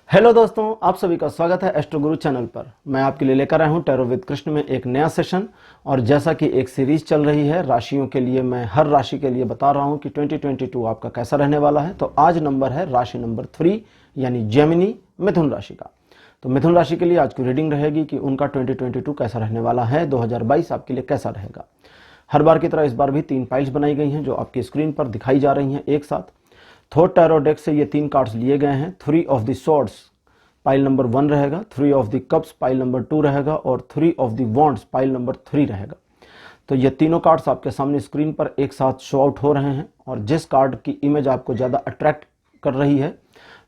Hello दोस्तों, आप सभी का स्वागत है एस्ट्रो गुरु चैनल पर। मैं आपके लिए लेकर आया हूं टैरो विद कृष्ण में एक नया सेशन। और जैसा कि एक सीरीज चल रही है राशियों के लिए, मैं हर राशि के लिए बता रहा हूं कि 2022 आपका कैसा रहने वाला है। तो आज नंबर है राशि नंबर 3 यानी जेमिनी, मिथुन राशि का। तो मिथुन राशि के लिए आज की रीडिंग रहेगी कि उनका 2022 कैसा रहने वाला है, 2022 आपके लिए कैसा रहेगा। हर बार की तरह इस बार भी 3 पाइल्स बनाई गई हैं जो आपकी स्क्रीन पर दिखाई जा रही हैं एक साथ। थॉट टैरो डेक से ये 3 कार्ड्स लिए गए हैं। 3 of the swords pile number 1 रहेगा, 3 of the cups pile number 2 रहेगा और 3 of the wands pile number 3 रहेगा। तो ये तीनों कार्ड्स आपके सामने स्क्रीन पर एक साथ शो आउट हो रहे हैं। और जिस कार्ड की इमेज आपको ज़्यादा अट्रैक्ट कर रही है,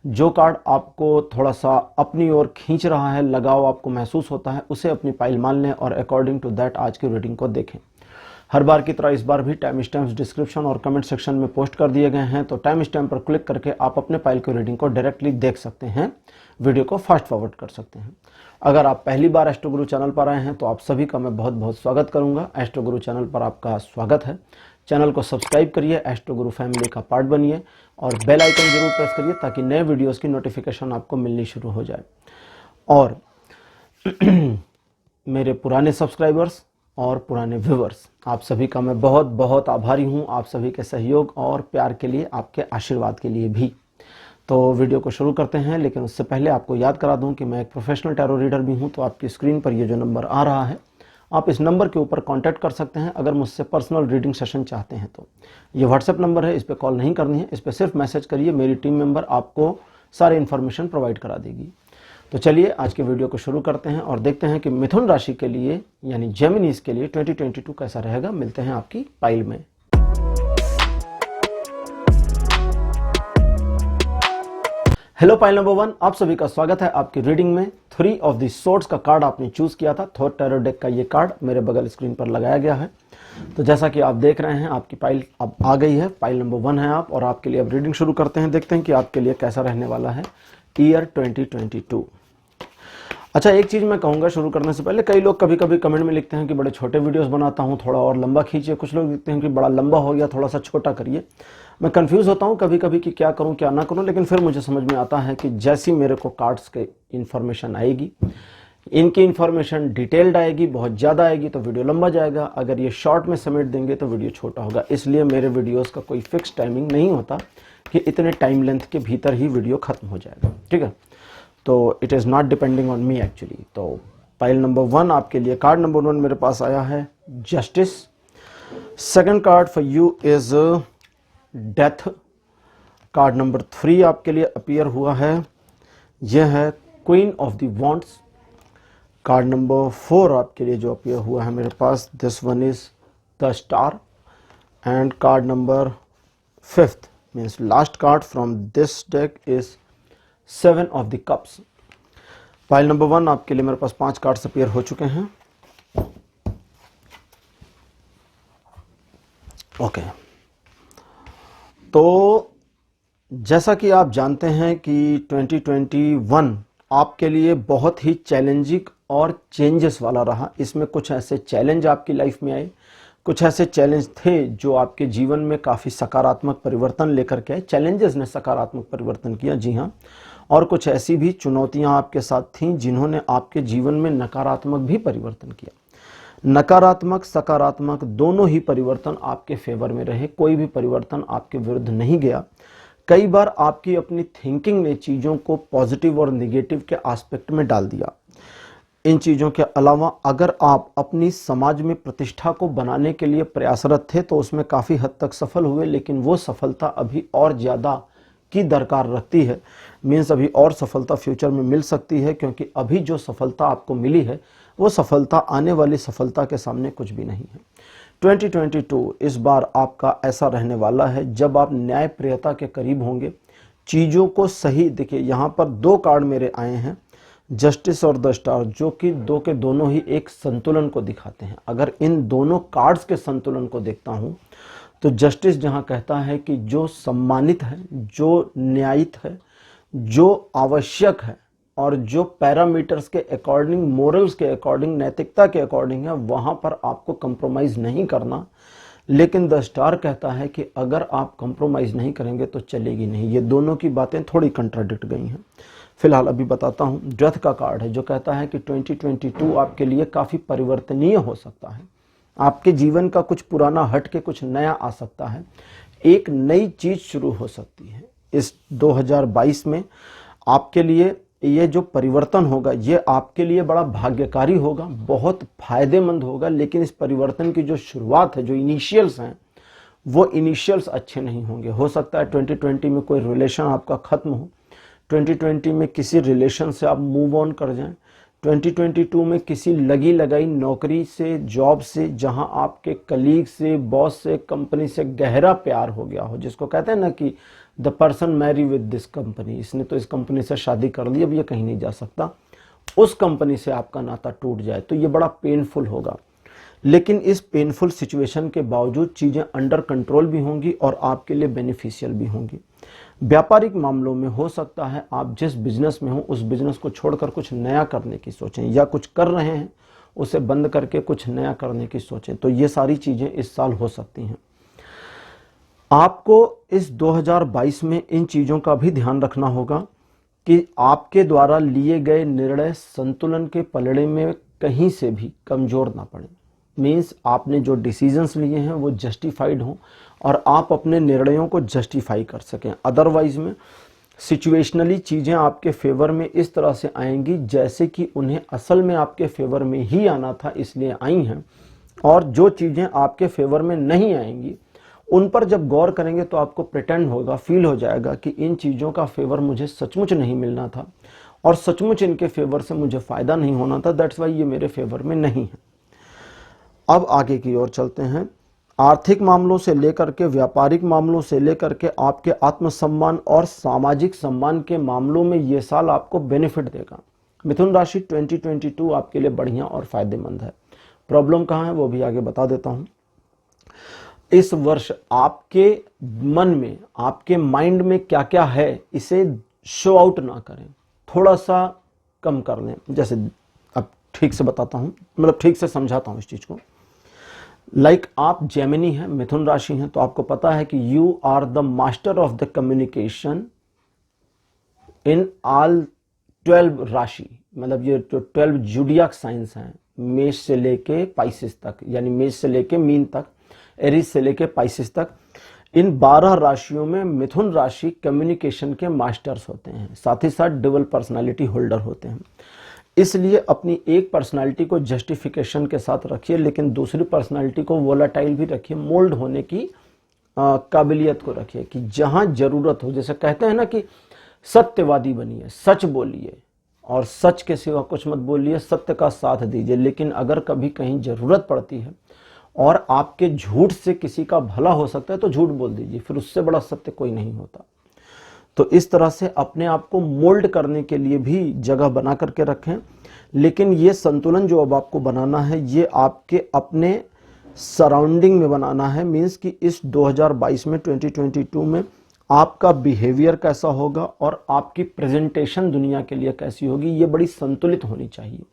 जो कार्ड आपको थोड़ा सा अपनी ओर खींच रहा है, लगाव आपको महसूस होता है, उसे अपनी पाइल मान लें और अकॉर्डिंग टू दैट आज की रीडिंग को देखें। हर बार की तरह इस बार भी टाइम स्टैम्प्स डिस्क्रिप्शन और कमेंट सेक्शन में पोस्ट कर दिए गए हैं। तो टाइम स्टैम्प पर क्लिक करके आप अपने पाइल की रीडिंग को डायरेक्टली देख सकते हैं, वीडियो को फास्ट फॉरवर्ड कर सकते हैं। अगर आप पहली बार एस्ट्रो गुरु चैनल पर आए हैं तो आप सभी का मैं बहुत बहुत स्वागत करूंगा। एस्ट्रो गुरु चैनल पर आपका स्वागत है। चैनल को सब्सक्राइब करिए, एस्ट्रो गुरु फैमिली का पार्ट बनिए और बेल आइकन जरूर प्रेस करिए ताकि नए वीडियोज़ की नोटिफिकेशन आपको मिलनी शुरू हो जाए। और मेरे पुराने सब्सक्राइबर्स और पुराने व्यूवर्स, आप सभी का मैं बहुत बहुत आभारी हूं। आप सभी के सहयोग और प्यार के लिए, आपके आशीर्वाद के लिए भी। तो वीडियो को शुरू करते हैं, लेकिन उससे पहले आपको याद करा दूं कि मैं एक प्रोफेशनल टैरो रीडर भी हूं। तो आपकी स्क्रीन पर ये जो नंबर आ रहा है, आप इस नंबर के ऊपर कांटेक्ट कर सकते हैं अगर मुझसे पर्सनल रीडिंग सेशन चाहते हैं। तो ये व्हाट्सएप नंबर है, इस पर कॉल नहीं करनी है, इस पर सिर्फ मैसेज करिए। मेरी टीम मेंबर आपको सारी इन्फॉर्मेशन प्रोवाइड करा देगी। तो चलिए आज के वीडियो को शुरू करते हैं और देखते हैं कि मिथुन राशि के लिए यानी जेमिनीज के लिए 2022 कैसा रहेगा। मिलते हैं आपकी पाइल में। हेलो पाइल नंबर 1, आप सभी का स्वागत है आपकी रीडिंग में। 3 ऑफ द स्वॉर्ड्स का कार्ड आपने चूज किया था। थॉट टैरो डेक का ये कार्ड मेरे बगल स्क्रीन पर लगाया गया है। तो जैसा कि आप देख रहे हैं, आपकी पाइल अब आ गई है। पाइल नंबर 1 है आप, और आपके लिए अब रीडिंग शुरू करते हैं। देखते हैं कि आपके लिए कैसा रहने वाला है ईयर 2022। अच्छा, एक चीज़ मैं कहूँगा शुरू करने से पहले, कई लोग कभी कभी कमेंट में लिखते हैं कि बड़े छोटे वीडियोस बनाता हूँ, थोड़ा और लंबा खींचिए। कुछ लोग लिखते हैं कि बड़ा लंबा हो गया, थोड़ा सा छोटा करिए। मैं कंफ्यूज होता हूँ कभी कभी कि क्या करूँ क्या ना करूँ, लेकिन फिर मुझे समझ में आता है कि जैसी मेरे को कार्ड्स के इन्फॉर्मेशन आएगी, इनकी इन्फॉर्मेशन डिटेल्ड आएगी, बहुत ज़्यादा आएगी तो वीडियो लंबा जाएगा। अगर ये शॉर्ट में समेट देंगे तो वीडियो छोटा होगा। इसलिए मेरे वीडियोज़ का कोई फिक्स टाइमिंग नहीं होता कि इतने टाइम लेंथ के भीतर ही वीडियो खत्म हो जाएगा, ठीक है। तो it is not depending on me actually. तो पाइल नंबर 1 आपके लिए, कार्ड नंबर 1 मेरे पास आया है justice. Second card for you is death. Card number 3 आपके लिए अपीयर हुआ है, यह है queen of the wands. Card number 4 आपके लिए जो अपीयर हुआ है मेरे पास, this one is the star. And card number 5th means last card from this deck is 7 of the cups. Pile number 1 आपके लिए मेरे पास 5 कार्ड्स अपीयर हो चुके हैं। ओके, तो जैसा कि आप जानते हैं कि 2021 आपके लिए बहुत ही चैलेंजिंग और चेंजेस वाला रहा। इसमें कुछ ऐसे चैलेंज आपकी लाइफ में आए, कुछ ऐसे चैलेंज थे जो आपके जीवन में काफ़ी सकारात्मक परिवर्तन लेकर के आए। चैलेंजेस ने सकारात्मक परिवर्तन किया, जी हाँ। और कुछ ऐसी भी चुनौतियां आपके साथ थीं जिन्होंने आपके जीवन में नकारात्मक भी परिवर्तन किया। नकारात्मक सकारात्मक दोनों ही परिवर्तन आपके फेवर में रहे, कोई भी परिवर्तन आपके विरुद्ध नहीं गया। कई बार आपकी अपनी थिंकिंग ने चीज़ों को पॉजिटिव और निगेटिव के एस्पेक्ट में डाल दिया। इन चीज़ों के अलावा अगर आप अपनी समाज में प्रतिष्ठा को बनाने के लिए प्रयासरत थे तो उसमें काफ़ी हद तक सफल हुए, लेकिन वो सफलता अभी और ज़्यादा की दरकार रखती है। मीन्स अभी और सफलता फ्यूचर में मिल सकती है, क्योंकि अभी जो सफलता आपको मिली है वो सफलता आने वाली सफलता के सामने कुछ भी नहीं है। 2022 इस बार आपका ऐसा रहने वाला है जब आप न्यायप्रियता के करीब होंगे, चीज़ों को सही। देखिए, यहाँ पर 2 कार्ड मेरे आए हैं, जस्टिस और द स्टार, जो कि दो के दोनों ही एक संतुलन को दिखाते हैं। अगर इन दोनों कार्ड्स के संतुलन को देखता हूँ तो जस्टिस जहाँ कहता है कि जो सम्मानित है, जो न्यायित है, जो आवश्यक है और जो पैरामीटर्स के अकॉर्डिंग, मोरल्स के अकॉर्डिंग, नैतिकता के अकॉर्डिंग है, वहाँ पर आपको कंप्रोमाइज़ नहीं करना। लेकिन द स्टार कहता है कि अगर आप कंप्रोमाइज़ नहीं करेंगे तो चलेगी नहीं। ये दोनों की बातें थोड़ी कंट्राडिक्ट गई हैं। फिलहाल अभी बताता हूँ। डेथ का कार्ड है जो कहता है कि 2022 आपके लिए काफ़ी परिवर्तनीय हो सकता है। आपके जीवन का कुछ पुराना हट के कुछ नया आ सकता है, एक नई चीज़ शुरू हो सकती है। इस 2022 में आपके लिए ये जो परिवर्तन होगा ये आपके लिए बड़ा भाग्यकारी होगा, बहुत फायदेमंद होगा। लेकिन इस परिवर्तन की जो शुरुआत है, जो इनिशियल्स हैं, वो इनिशियल्स अच्छे नहीं होंगे। हो सकता है 2020 में कोई रिलेशन आपका खत्म हो, 2020 में किसी रिलेशन से आप मूव ऑन कर जाएं, 2022 में किसी लगी लगाई नौकरी से, जॉब से, जहां आपके कलीग से, बॉस से, कंपनी से गहरा प्यार हो गया हो, जिसको कहते हैं ना कि the person marry with this company, इसने तो इस कंपनी से शादी कर ली, अब ये कहीं नहीं जा सकता, उस कंपनी से आपका नाता टूट जाए तो ये बड़ा पेनफुल होगा। लेकिन इस पेनफुल सिचुएशन के बावजूद चीज़ें अंडर कंट्रोल भी होंगी और आपके लिए बेनिफिशियल भी होंगी। व्यापारिक मामलों में हो सकता है आप जिस बिजनेस में हो उस बिजनेस को छोड़कर कुछ नया करने की सोचें, या कुछ कर रहे हैं उसे बंद करके कुछ नया करने की सोचें। तो ये सारी चीज़ें इस साल हो सकती हैं। आपको इस 2022 में इन चीज़ों का भी ध्यान रखना होगा कि आपके द्वारा लिए गए निर्णय संतुलन के पलड़े में कहीं से भी कमज़ोर ना पड़े। मीन्स आपने जो डिसीजंस लिए हैं वो जस्टिफाइड हों और आप अपने निर्णयों को जस्टिफाई कर सकें। अदरवाइज में सिचुएशनली चीज़ें आपके फेवर में इस तरह से आएंगी जैसे कि उन्हें असल में आपके फेवर में ही आना था इसलिए आई हैं, और जो चीज़ें आपके फेवर में नहीं आएंगी उन पर जब गौर करेंगे तो आपको प्रिटेंड होगा, फील हो जाएगा कि इन चीज़ों का फेवर मुझे सचमुच नहीं मिलना था और सचमुच इनके फेवर से मुझे फ़ायदा नहीं होना था, दैट्स वाई ये मेरे फेवर में नहीं है। अब आगे की ओर चलते हैं। आर्थिक मामलों से लेकर के व्यापारिक मामलों से लेकर के आपके आत्मसम्मान और सामाजिक सम्मान के मामलों में ये साल आपको बेनिफिट देगा। मिथुन राशि 2022 आपके लिए बढ़िया और फायदेमंद है। प्रॉब्लम कहाँ है वो भी आगे बता देता हूँ। इस वर्ष आपके मन में, आपके माइंड में क्या क्या है इसे शो आउट ना करें, थोड़ा सा कम कर लें। जैसे अब ठीक से बताता हूँ, मतलब ठीक से समझाता हूँ इस चीज़ को। लाइक आप जेमिनी हैं, मिथुन राशि हैं, तो आपको पता है कि you are the master of the communication in all 12 राशि, मतलब ये जो 12 जूडियक साइंस हैं, मेष से लेके पाइसिस तक, यानी मेष से लेके मीन तक, एरीज से लेके पाइसिस तक, इन 12 राशियों में मिथुन राशि कम्युनिकेशन के मास्टर्स होते हैं, साथ ही साथ डबल पर्सनालिटी होल्डर होते हैं। इसलिए अपनी एक पर्सनालिटी को जस्टिफिकेशन के साथ रखिए, लेकिन दूसरी पर्सनालिटी को वोलाटाइल भी रखिए, मोल्ड होने की काबिलियत को रखिए कि जहां जरूरत हो, जैसे कहते हैं ना कि सत्यवादी बनिए, सच बोलिए और सच के सिवा कुछ मत बोलिए, सत्य का साथ दीजिए। लेकिन अगर कभी कहीं जरूरत पड़ती है और आपके झूठ से किसी का भला हो सकता है तो झूठ बोल दीजिए, फिर उससे बड़ा सत्य कोई नहीं होता। तो इस तरह से अपने आप को मोल्ड करने के लिए भी जगह बना करके रखें। लेकिन ये संतुलन जो अब आपको बनाना है ये आपके अपने सराउंडिंग में बनाना है। मीन्स कि इस 2022 में, 2022 में आपका बिहेवियर कैसा होगा और आपकी प्रेजेंटेशन दुनिया के लिए कैसी होगी, ये बड़ी संतुलित होनी चाहिए।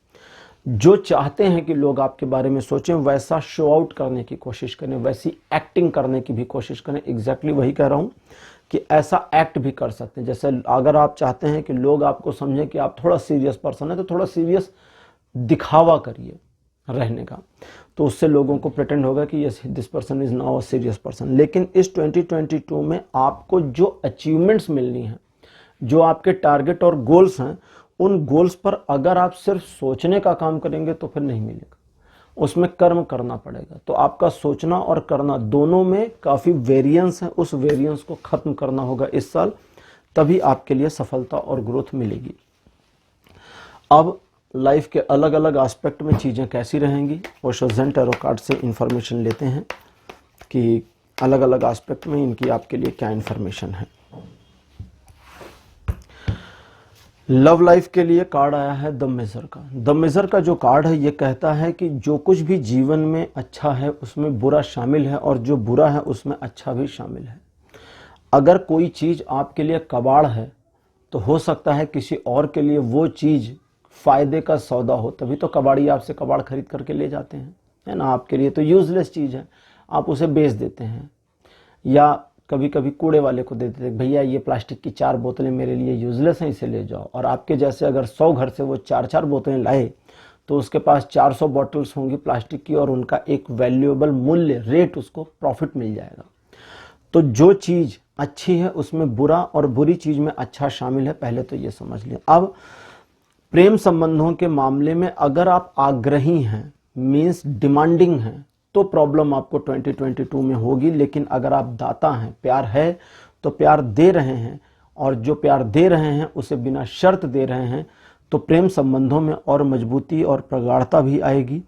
जो चाहते हैं कि लोग आपके बारे में सोचें वैसा शो आउट करने की कोशिश करें, वैसी एक्टिंग करने की भी कोशिश करें। एग्जैक्टली वही कह रहा हूँ कि ऐसा एक्ट भी कर सकते हैं। जैसे अगर आप चाहते हैं कि लोग आपको समझें कि आप थोड़ा सीरियस पर्सन है तो थोड़ा सीरियस दिखावा करिए रहने का, तो उससे लोगों को प्रिटेंड होगा कि yes this person is now a serious person. लेकिन इस 2022 में आपको जो अचीवमेंट्स मिलनी है, जो आपके टारगेट और गोल्स हैं, उन गोल्स पर अगर आप सिर्फ सोचने का काम करेंगे तो फिर नहीं मिलेगा, उसमें कर्म करना पड़ेगा। तो आपका सोचना और करना दोनों में काफ़ी वेरिएंस है, उस वेरिएंस को ख़त्म करना होगा इस साल, तभी आपके लिए सफलता और ग्रोथ मिलेगी। अब लाइफ के अलग अलग एस्पेक्ट में चीज़ें कैसी रहेंगी, ओशो ज़ेन टैरो कार्ड से इन्फॉर्मेशन लेते हैं कि अलग अलग एस्पेक्ट में इनकी आपके लिए क्या इन्फॉर्मेशन है। लव लाइफ के लिए कार्ड आया है द मेजर का। द मेजर का जो कार्ड है ये कहता है कि जो कुछ भी जीवन में अच्छा है उसमें बुरा शामिल है और जो बुरा है उसमें अच्छा भी शामिल है। अगर कोई चीज़ आपके लिए कबाड़ है तो हो सकता है किसी और के लिए वो चीज़ फायदे का सौदा हो, तभी तो कबाड़ी आपसे कबाड़ खरीद करके ले जाते हैं, है ना। आपके लिए तो यूजलेस चीज़ है, आप उसे बेच देते हैं, या कभी कभी कूड़े वाले को दे देते, भैया ये प्लास्टिक की 4 बोतलें मेरे लिए यूजलेस हैं, इसे ले जाओ। और आपके जैसे अगर 100 घर से वो 4-4 बोतलें लाए तो उसके पास 400 बॉटल्स होंगी प्लास्टिक की, और उनका एक वैल्यूएबल मूल्य रेट उसको प्रॉफिट मिल जाएगा। तो जो चीज़ अच्छी है उसमें बुरा और बुरी चीज़ में अच्छा शामिल है, पहले तो ये समझ लें। अब प्रेम संबंधों के मामले में अगर आप आग्रही हैं, मीन्स डिमांडिंग हैं, तो प्रॉब्लम आपको 2022 में होगी। लेकिन अगर आप दाता हैं, प्यार है तो प्यार दे रहे हैं, और जो प्यार दे रहे हैं उसे बिना शर्त दे रहे हैं, तो प्रेम संबंधों में और मजबूती और प्रगाढ़ता भी आएगी,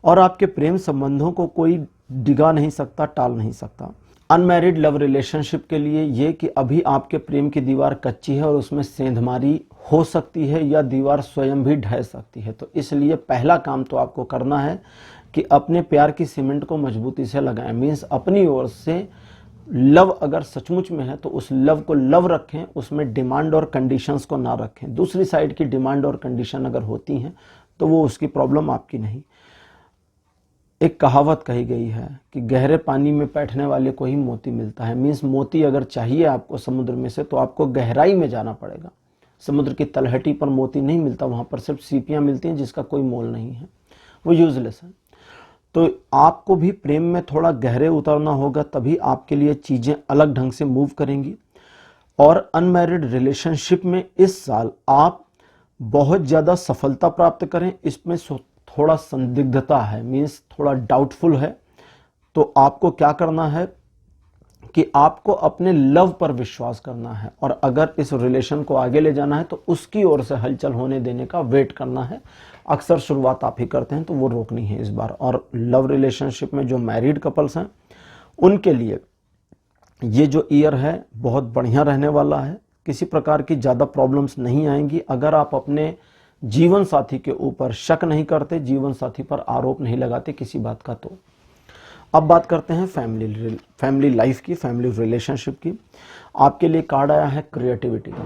और आपके प्रेम संबंधों को कोई डिगा नहीं सकता, टाल नहीं सकता। अनमैरिड लव रिलेशनशिप के लिए ये कि अभी आपके प्रेम की दीवार कच्ची है और उसमें सेंधमारी हो सकती है, या दीवार स्वयं भी ढह सकती है। तो इसलिए पहला काम तो आपको करना है कि अपने प्यार की सीमेंट को मजबूती से लगाएं। मीन्स अपनी ओर से लव अगर सचमुच में है तो उस लव को लव रखें, उसमें डिमांड और कंडीशंस को ना रखें। दूसरी साइड की डिमांड और कंडीशन अगर होती हैं तो वो उसकी प्रॉब्लम, आपकी नहीं। एक कहावत कही गई है कि गहरे पानी में बैठने वाले को ही मोती मिलता है। मीन्स मोती अगर चाहिए आपको समुद्र में से तो आपको गहराई में जाना पड़ेगा। समुद्र की तलहटी पर मोती नहीं मिलता, वहां पर सिर्फ सीपियां मिलती हैं जिसका कोई मोल नहीं है, वो यूजलेस है। तो आपको भी प्रेम में थोड़ा गहरे उतरना होगा, तभी आपके लिए चीजें अलग ढंग से मूव करेंगी। और अनमैरिड रिलेशनशिप में इस साल आप बहुत ज्यादा सफलता प्राप्त करें, इसमें थोड़ा संदिग्धता है, मीन्स थोड़ा डाउटफुल है। तो आपको क्या करना है कि आपको अपने लव पर विश्वास करना है, और अगर इस रिलेशन को आगे ले जाना है तो उसकी ओर से हलचल होने देने का वेट करना है। अक्सर शुरुआत आप ही करते हैं, तो वो रोकनी है इस बार। और लव रिलेशनशिप में जो मैरिड कपल्स हैं उनके लिए ये जो ईयर है बहुत बढ़िया रहने वाला है। किसी प्रकार की ज़्यादा प्रॉब्लम्स नहीं आएंगी अगर आप अपने जीवन साथी के ऊपर शक नहीं करते, जीवन साथी पर आरोप नहीं लगाते किसी बात का। तो अब बात करते हैं फैमिली लाइफ की, फैमिली रिलेशनशिप की। आपके लिए कार्ड आया है क्रिएटिविटी का।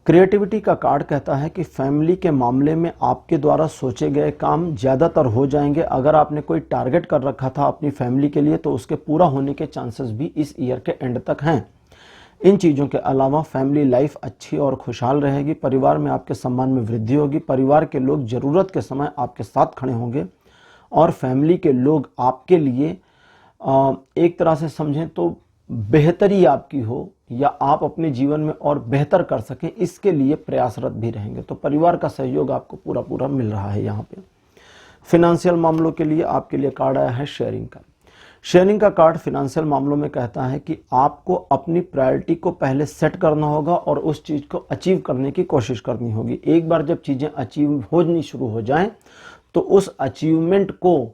क्रिएटिविटी का कार्ड कहता है कि फैमिली के मामले में आपके द्वारा सोचे गए काम ज़्यादातर हो जाएंगे। अगर आपने कोई टारगेट कर रखा था अपनी फैमिली के लिए तो उसके पूरा होने के चांसेस भी इस ईयर के एंड तक हैं। इन चीज़ों के अलावा फैमिली लाइफ अच्छी और खुशहाल रहेगी। परिवार में आपके सम्मान में वृद्धि होगी। परिवार के लोग ज़रूरत के समय आपके साथ खड़े होंगे, और फैमिली के लोग आपके लिए एक तरह से समझें तो बेहतरी आपकी हो, या आप अपने जीवन में और बेहतर कर सकें, इसके लिए प्रयासरत भी रहेंगे। तो परिवार का सहयोग आपको पूरा पूरा मिल रहा है। यहाँ पे फिनेंशियल मामलों के लिए आपके लिए कार्ड आया है शेयरिंग का। शेयरिंग का कार्ड फिनेंशियल मामलों में कहता है कि आपको अपनी प्रायोरिटी को पहले सेट करना होगा और उस चीज़ को अचीव करने की कोशिश करनी होगी। एक बार जब चीज़ें अचीव होनी शुरू हो जाएं तो उस अचीवमेंट को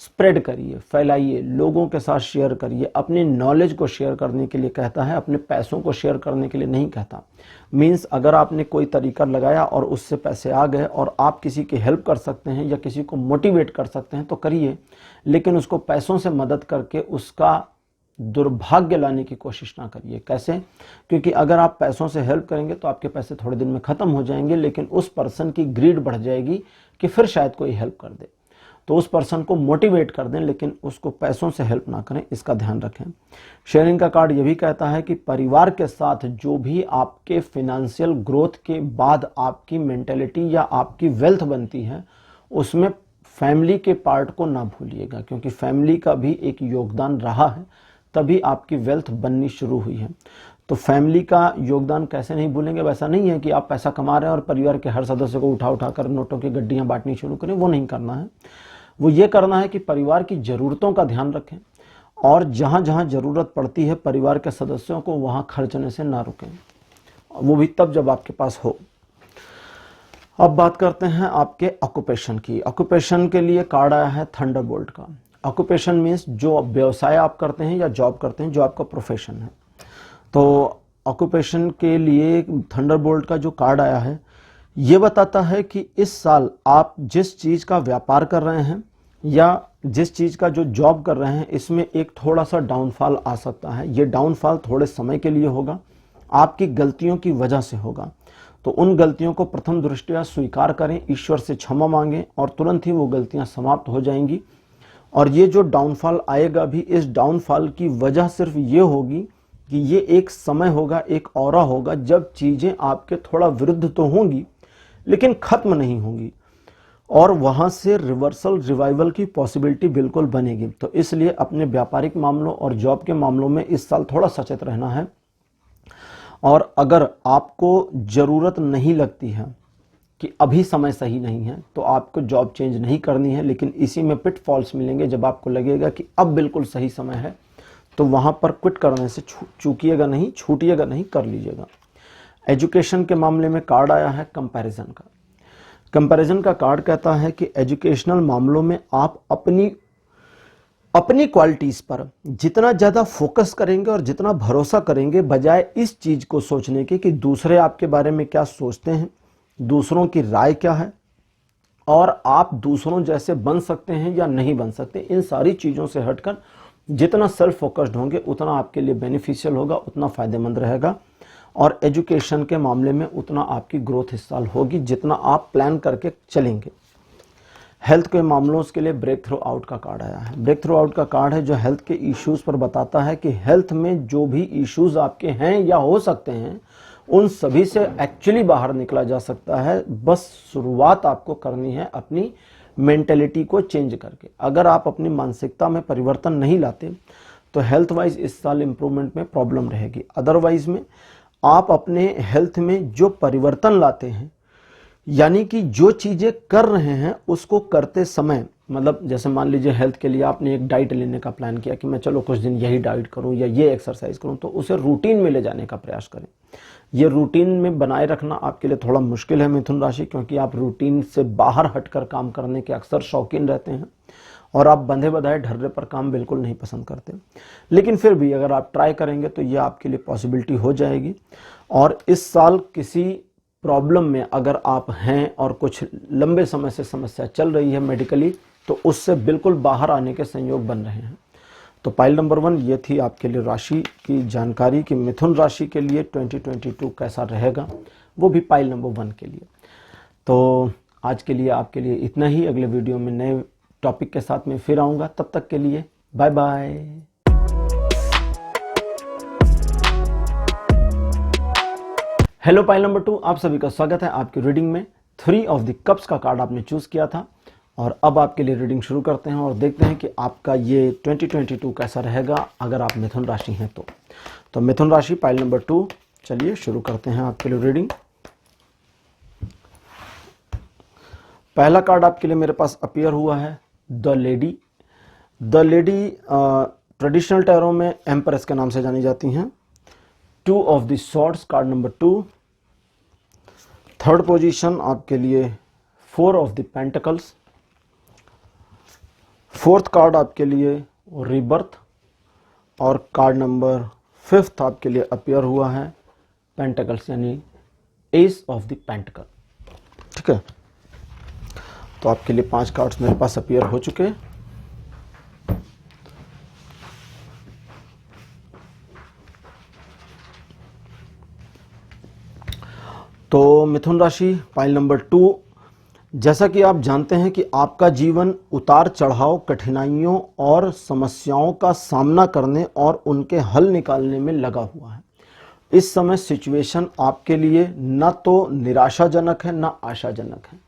स्प्रेड करिए, फैलाइए, लोगों के साथ शेयर करिए। अपनी नॉलेज को शेयर करने के लिए कहता है, अपने पैसों को शेयर करने के लिए नहीं कहता। मीन्स अगर आपने कोई तरीका लगाया और उससे पैसे आ गए और आप किसी की हेल्प कर सकते हैं या किसी को मोटिवेट कर सकते हैं तो करिए, लेकिन उसको पैसों से मदद करके उसका दुर्भाग्य लाने की कोशिश ना करिए। कैसे? क्योंकि अगर आप पैसों से हेल्प करेंगे तो आपके पैसे थोड़े दिन में ख़त्म हो जाएंगे, लेकिन उस पर्सन की ग्रीड बढ़ जाएगी कि फिर शायद कोई हेल्प कर दे। तो उस पर्सन को मोटिवेट कर दें, लेकिन उसको पैसों से हेल्प ना करें, इसका ध्यान रखें। शेयरिंग का कार्ड ये भी कहता है कि परिवार के साथ जो भी आपके फिनेंशियल ग्रोथ के बाद आपकी मेंटेलिटी या आपकी वेल्थ बनती है उसमें फैमिली के पार्ट को ना भूलिएगा, क्योंकि फैमिली का भी एक योगदान रहा है, तभी आपकी वेल्थ बननी शुरू हुई है। तो फैमिली का योगदान कैसे नहीं भूलेंगे? वैसा नहीं है कि आप पैसा कमा रहे हैं और परिवार के हर सदस्य को उठा उठा कर नोटों की गड्डियां बांटनी शुरू करें, वो नहीं करना है। वो ये करना है कि परिवार की ज़रूरतों का ध्यान रखें, और जहाँ जहाँ ज़रूरत पड़ती है परिवार के सदस्यों को वहाँ खर्चने से ना रुकें, वो भी तब जब आपके पास हो। अब बात करते हैं आपके ऑक्यूपेशन की। ऑक्यूपेशन के लिए कार्ड आया है थंडरबोल्ट का। ऑक्यूपेशन मीन्स जो व्यवसाय आप करते हैं या जॉब करते हैं, जो आपका प्रोफेशन है। तो ऑक्यूपेशन के लिए थंडरबोल्ट का जो कार्ड आया है ये बताता है कि इस साल आप जिस चीज़ का व्यापार कर रहे हैं या जिस चीज़ का जो जॉब कर रहे हैं इसमें एक थोड़ा सा डाउनफॉल आ सकता है। ये डाउनफॉल थोड़े समय के लिए होगा, आपकी गलतियों की वजह से होगा। तो उन गलतियों को प्रथम दृष्टया स्वीकार करें, ईश्वर से क्षमा मांगें और तुरंत ही वो गलतियां समाप्त हो जाएंगी। और ये जो डाउनफॉल आएगा भी, इस डाउनफॉल की वजह सिर्फ ये होगी कि ये एक समय होगा, एक ऑरा होगा जब चीज़ें आपके थोड़ा विरुद्ध तो होंगी लेकिन खत्म नहीं होंगी, और वहाँ से रिवर्सल रिवाइवल की पॉसिबिलिटी बिल्कुल बनेगी। तो इसलिए अपने व्यापारिक मामलों और जॉब के मामलों में इस साल थोड़ा सचेत रहना है। और अगर आपको ज़रूरत नहीं लगती है कि अभी समय सही नहीं है तो आपको जॉब चेंज नहीं करनी है, लेकिन इसी में पिटफॉल्स मिलेंगे। जब आपको लगेगा कि अब बिल्कुल सही समय है तो वहाँ पर क्विट करने से चूकिएगा नहीं, छूटिएगा नहीं, कर लीजिएगा। एजुकेशन के मामले में कार्ड आया है कंपैरिजन का। कंपैरिजन का कार्ड कहता है कि एजुकेशनल मामलों में आप अपनी क्वालिटीज़ पर जितना ज़्यादा फोकस करेंगे और जितना भरोसा करेंगे, बजाय इस चीज़ को सोचने के कि दूसरे आपके बारे में क्या सोचते हैं, दूसरों की राय क्या है, और आप दूसरों जैसे बन सकते हैं या नहीं बन सकते, इन सारी चीज़ों से हटकर जितना सेल्फ फोकस्ड होंगे उतना आपके लिए बेनिफिशियल होगा, उतना फ़ायदेमंद रहेगा। और एजुकेशन के मामले में उतना आपकी ग्रोथ इस साल होगी जितना आप प्लान करके चलेंगे। हेल्थ के मामलों के लिए ब्रेक थ्रू आउट का कार्ड आया है। ब्रेक थ्रू आउट का कार्ड है जो हेल्थ के इश्यूज़ पर बताता है कि हेल्थ में जो भी इश्यूज़ आपके हैं या हो सकते हैं उन सभी से एक्चुअली बाहर निकला जा सकता है। बस शुरुआत आपको करनी है अपनी मेंटेलिटी को चेंज करके। अगर आप अपनी मानसिकता में परिवर्तन नहीं लाते तो हेल्थ वाइज इस साल इम्प्रूवमेंट में प्रॉब्लम रहेगी। अदरवाइज में आप अपने हेल्थ में जो परिवर्तन लाते हैं, यानी कि जो चीज़ें कर रहे हैं उसको करते समय, मतलब जैसे मान लीजिए हेल्थ के लिए आपने एक डाइट लेने का प्लान किया कि मैं चलो कुछ दिन यही डाइट करूं या ये एक्सरसाइज करूं, तो उसे रूटीन में ले जाने का प्रयास करें। ये रूटीन में बनाए रखना आपके लिए थोड़ा मुश्किल है मिथुन राशि, क्योंकि आप रूटीन से बाहर हटकर काम करने के अक्सर शौकीन रहते हैं और आप बंधे बधाए ढर्रे पर काम बिल्कुल नहीं पसंद करते। लेकिन फिर भी अगर आप ट्राई करेंगे तो ये आपके लिए पॉसिबिलिटी हो जाएगी। और इस साल किसी प्रॉब्लम में अगर आप हैं और कुछ लंबे समय से समस्या चल रही है मेडिकली, तो उससे बिल्कुल बाहर आने के संयोग बन रहे हैं। तो पाइल नंबर 1 ये थी आपके लिए राशि की जानकारी कि मिथुन राशि के लिए 2022 कैसा रहेगा, वो भी पाइल नंबर 1 के लिए। तो आज के लिए आपके लिए इतना ही। अगले वीडियो में नए टॉपिक के साथ में फिर आऊँगा। तब तक के लिए bye bye. Hello pile number 2, आप सभी का स्वागत है आपकी रीडिंग में। 3 ऑफ द कप्स का कार्ड आपने चूज किया था और अब आपके लिए रीडिंग शुरू करते हैं और देखते हैं कि आपका ये 2022 कैसा रहेगा अगर आप मिथुन राशि हैं तो मिथुन राशि पाइल नंबर 2, चलिए शुरू करते हैं आपके लिए रीडिंग। पहला कार्ड आपके लिए मेरे पास अपीयर हुआ है the lady. The lady traditional tarot में एम्प्रेस के नाम से जानी जाती हैं। 2 of the swords card number 2। Third position आपके लिए 4 of the pentacles. Fourth card आपके लिए रीबर्थ और कार्ड नंबर 5 आपके लिए अपीयर हुआ है पेंटिकल्स, यानी एस ऑफ द पेंटिकल। ठीक है, तो आपके लिए 5 कार्ड्स मेरे पास अपीयर हो चुके हैं। तो मिथुन राशि पाइल नंबर 2, जैसा कि आप जानते हैं कि आपका जीवन उतार चढ़ाव, कठिनाइयों और समस्याओं का सामना करने और उनके हल निकालने में लगा हुआ है। इस समय सिचुएशन आपके लिए न तो निराशाजनक है न आशाजनक है।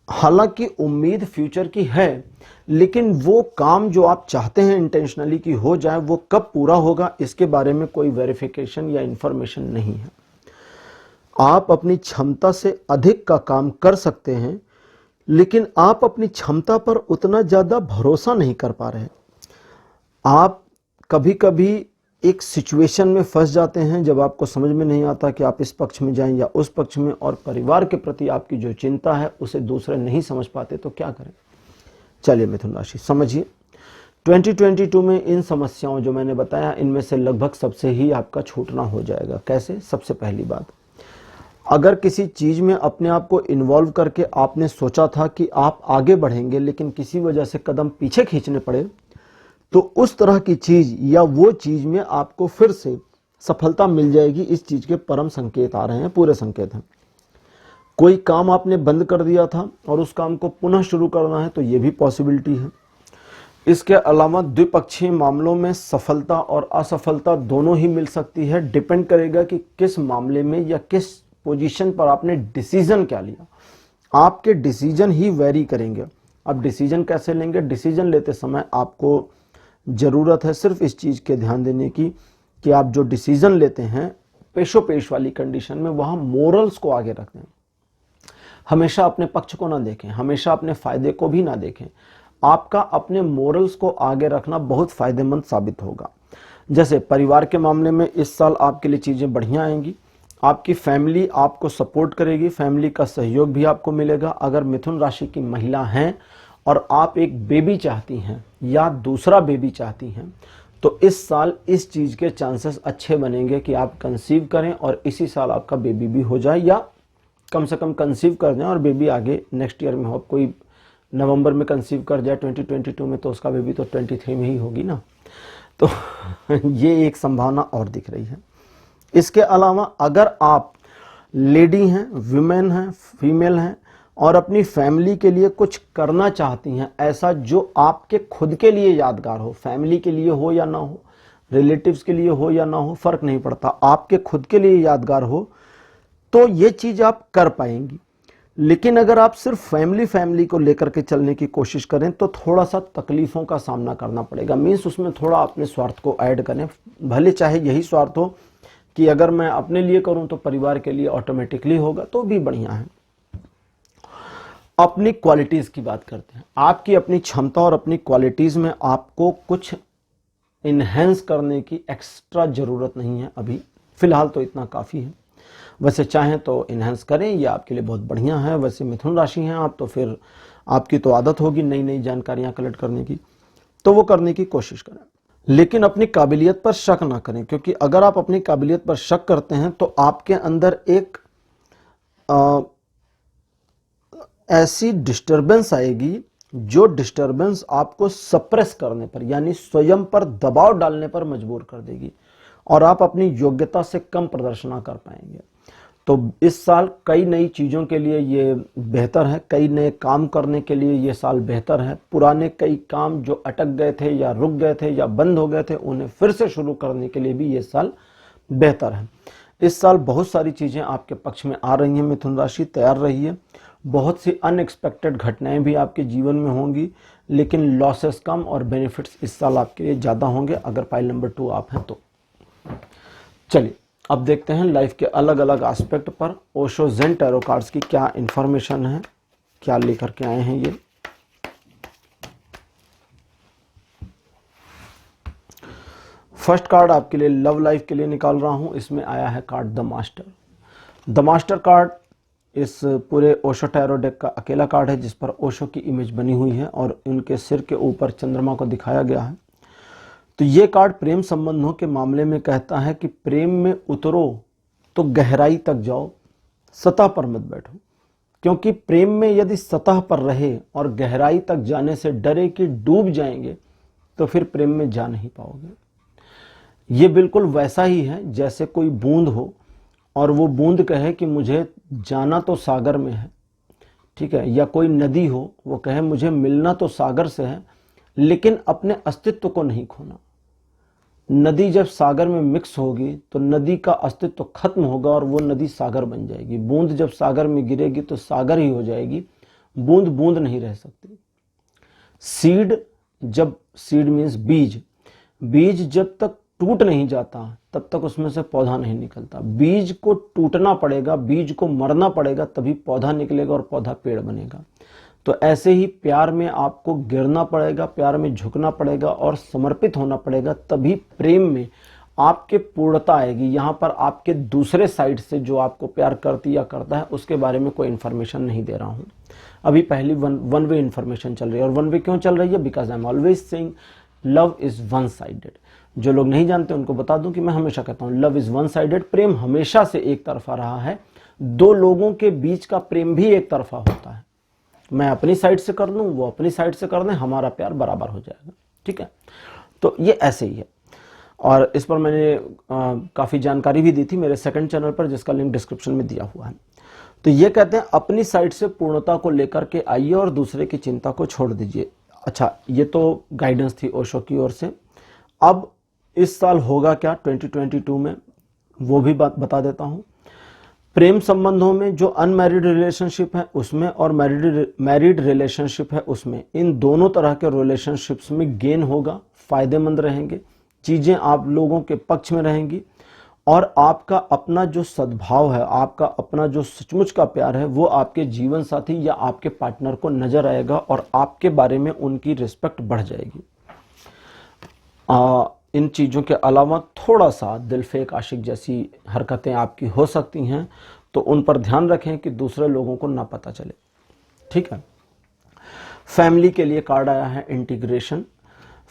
हालांकि उम्मीद फ्यूचर की है, लेकिन वो काम जो आप चाहते हैं इंटेंशनली कि हो जाए, वो कब पूरा होगा इसके बारे में कोई वेरिफिकेशन या इंफॉर्मेशन नहीं है। आप अपनी क्षमता से अधिक का काम कर सकते हैं, लेकिन आप अपनी क्षमता पर उतना ज़्यादा भरोसा नहीं कर पा रहे हैं। आप कभी कभी एक सिचुएशन में फंस जाते हैं जब आपको समझ में नहीं आता कि आप इस पक्ष में जाएं या उस पक्ष में, और परिवार के प्रति आपकी जो चिंता है उसे दूसरे नहीं समझ पाते, तो क्या करें। चलिए मिथुन राशि समझिए, 2022 में इन समस्याओं जो मैंने बताया इनमें से लगभग सबसे ही आपका छूटना हो जाएगा। कैसे? सबसे पहली बात, अगर किसी चीज़ में अपने आप को इन्वॉल्व करके आपने सोचा था कि आप आगे बढ़ेंगे, लेकिन किसी वजह से कदम पीछे खींचने पड़े, तो उस तरह की चीज़ या वो चीज़ में आपको फिर से सफलता मिल जाएगी। इस चीज़ के परम संकेत आ रहे हैं, पूरे संकेत हैं। कोई काम आपने बंद कर दिया था और उस काम को पुनः शुरू करना है, तो ये भी पॉसिबिलिटी है। इसके अलावा द्विपक्षीय मामलों में सफलता और असफलता दोनों ही मिल सकती है। डिपेंड करेगा कि किस मामले में या किस पोजीशन पर आपने डिसीजन क्या लिया। आपके डिसीजन ही वेरी करेंगे। अब डिसीजन कैसे लेंगे? डिसीजन लेते समय आपको ज़रूरत है सिर्फ इस चीज़ के ध्यान देने की कि आप जो डिसीजन लेते हैं पेशो पेश वाली कंडीशन में, वहाँ मोरल्स को आगे रख दें। हमेशा अपने पक्ष को ना देखें, हमेशा अपने फ़ायदे को भी ना देखें। आपका अपने मोरल्स को आगे रखना बहुत फ़ायदेमंद साबित होगा। जैसे परिवार के मामले में इस साल आपके लिए चीज़ें बढ़िया आएंगी। आपकी फैमिली आपको सपोर्ट करेगी, फैमिली का सहयोग भी आपको मिलेगा। अगर मिथुन राशि की महिला हैं और आप एक बेबी चाहती हैं या दूसरा बेबी चाहती हैं, तो इस साल इस चीज़ के चांसेस अच्छे बनेंगे कि आप कंसीव करें और इसी साल आपका बेबी भी हो जाए, या कम से कम कंसीव कर दें और बेबी आगे नेक्स्ट ईयर में हो। कोई नवंबर में कंसीव कर जाए 2022 में, तो उसका बेबी तो 23 में ही होगी ना। तो ये एक संभावना और दिख रही है। इसके अलावा अगर आप लेडी हैं, विमेन हैं, फीमेल हैं और अपनी फैमिली के लिए कुछ करना चाहती हैं, ऐसा जो आपके खुद के लिए यादगार हो, फैमिली के लिए हो या ना हो, रिलेटिव्स के लिए हो या ना हो, फर्क नहीं पड़ता, आपके खुद के लिए यादगार हो, तो ये चीज आप कर पाएंगी। लेकिन अगर आप सिर्फ फैमिली को लेकर के चलने की कोशिश करें तो थोड़ा सा तकलीफों का सामना करना पड़ेगा। मीन्स उसमें थोड़ा अपने स्वार्थ को ऐड करें, भले चाहे यही स्वार्थ हो कि अगर मैं अपने लिए करूं तो परिवार के लिए ऑटोमेटिकली होगा, तो भी बढ़िया है। अपनी क्वालिटीज की बात करते हैं। आपकी अपनी क्षमता और अपनी क्वालिटीज में आपको कुछ इन्हेंस करने की एक्स्ट्रा जरूरत नहीं है। अभी फिलहाल तो इतना काफी है। वैसे चाहें तो इन्हेंस करें, ये आपके लिए बहुत बढ़िया है। वैसे मिथुन राशि हैं आप, तो फिर आपकी तो आदत होगी नई नई जानकारियां कलेक्ट करने की, तो वो करने की कोशिश करें। लेकिन अपनी काबिलियत पर शक ना करें, क्योंकि अगर आप अपनी काबिलियत पर शक करते हैं तो आपके अंदर एक ऐसी डिस्टरबेंस आएगी जो डिस्टरबेंस आपको सप्रेस करने पर, यानी स्वयं पर दबाव डालने पर मजबूर कर देगी और आप अपनी योग्यता से कम प्रदर्शन कर पाएंगे। तो इस साल कई नई चीज़ों के लिए ये बेहतर है, कई नए काम करने के लिए ये साल बेहतर है। पुराने कई काम जो अटक गए थे या रुक गए थे या बंद हो गए थे, उन्हें फिर से शुरू करने के लिए भी ये साल बेहतर है। इस साल बहुत सारी चीज़ें आपके पक्ष में आ रही हैं। मिथुन राशि तैयार रहिए। बहुत सी अनएक्सपेक्टेड घटनाएं भी आपके जीवन में होंगी, लेकिन लॉसेस कम और बेनिफिट्स इस साल आपके लिए ज़्यादा होंगे अगर पाइल नंबर 2 आप हैं तो। चलिए अब देखते हैं लाइफ के अलग अलग एस्पेक्ट पर ओशो जेन टैरो कार्ड्स की क्या इंफॉर्मेशन है, क्या लेकर के आए हैं ये। फर्स्ट कार्ड आपके लिए लव लाइफ के लिए निकाल रहा हूं। इसमें आया है card the master. The master card इस पूरे ओशो टैरो डेक का अकेला कार्ड है जिस पर ओशो की इमेज बनी हुई है और उनके सिर के ऊपर चंद्रमा को दिखाया गया है। तो ये कार्ड प्रेम संबंधों के मामले में कहता है कि प्रेम में उतरो तो गहराई तक जाओ, सतह पर मत बैठो। क्योंकि प्रेम में यदि सतह पर रहे और गहराई तक जाने से डरे कि डूब जाएंगे, तो फिर प्रेम में जा नहीं पाओगे। ये बिल्कुल वैसा ही है जैसे कोई बूंद हो और वो बूंद कहे कि मुझे जाना तो सागर में है, ठीक है, या कोई नदी हो वो कहे मुझे मिलना तो सागर से है, लेकिन अपने अस्तित्व को नहीं खोना। नदी जब सागर में मिक्स होगी तो नदी का अस्तित्व खत्म होगा और वो नदी सागर बन जाएगी। बूंद जब सागर में गिरेगी तो सागर ही हो जाएगी, बूंद बूंद नहीं रह सकती। सीड मीन्स बीज, बीज जब तक टूट नहीं जाता तब तक उसमें से पौधा नहीं निकलता। बीज को टूटना पड़ेगा, बीज को मरना पड़ेगा, तभी पौधा निकलेगा और पौधा पेड़ बनेगा। तो ऐसे ही प्यार में आपको गिरना पड़ेगा, प्यार में झुकना पड़ेगा और समर्पित होना पड़ेगा, तभी प्रेम में आपके पूर्णता आएगी। यहाँ पर आपके दूसरे साइड से जो आपको प्यार करती या करता है उसके बारे में कोई इन्फॉर्मेशन नहीं दे रहा हूँ। अभी पहली वन वे इन्फॉर्मेशन चल रही है। और वन वे क्यों चल रही है? Because I am always saying love is one sided. जो लोग नहीं जानते उनको बता दूं कि मैं हमेशा कहता हूं लव इज वन साइडेड। प्रेम हमेशा से एक तरफा रहा है। दो लोगों के बीच का प्रेम भी एक तरफा होता है। मैं अपनी साइड से कर दूं, वो अपनी साइड से कर दें, हमारा प्यार बराबर हो जाएगा, ठीक है। तो ये ऐसे ही है और इस पर मैंने काफ़ी जानकारी भी दी थी मेरे सेकंड चैनल पर, जिसका लिंक डिस्क्रिप्शन में दिया हुआ है। तो ये कहते हैं अपनी साइड से पूर्णता को लेकर के आइए और दूसरे की चिंता को छोड़ दीजिए। अच्छा, ये तो गाइडेंस थी ओशो की ओर से। अब इस साल होगा क्या 2022 में, वो भी बात बता देता हूं। प्रेम संबंधों में जो अनमैरिड रिलेशनशिप है उसमें और मैरिड रिलेशनशिप है उसमें, इन दोनों तरह के रिलेशनशिप्स में गेन होगा, फायदेमंद रहेंगे, चीजें आप लोगों के पक्ष में रहेंगी और आपका अपना जो सद्भाव है, आपका अपना जो सचमुच का प्यार है, वो आपके जीवन साथी या आपके पार्टनर को नजर आएगा और आपके बारे में उनकी रिस्पेक्ट बढ़ जाएगी। इन चीज़ों के अलावा थोड़ा सा दिलफेक आशिक जैसी हरकतें आपकी हो सकती हैं, तो उन पर ध्यान रखें कि दूसरे लोगों को ना पता चले। ठीक है। फैमिली के लिए कार्ड आया है इंटीग्रेशन।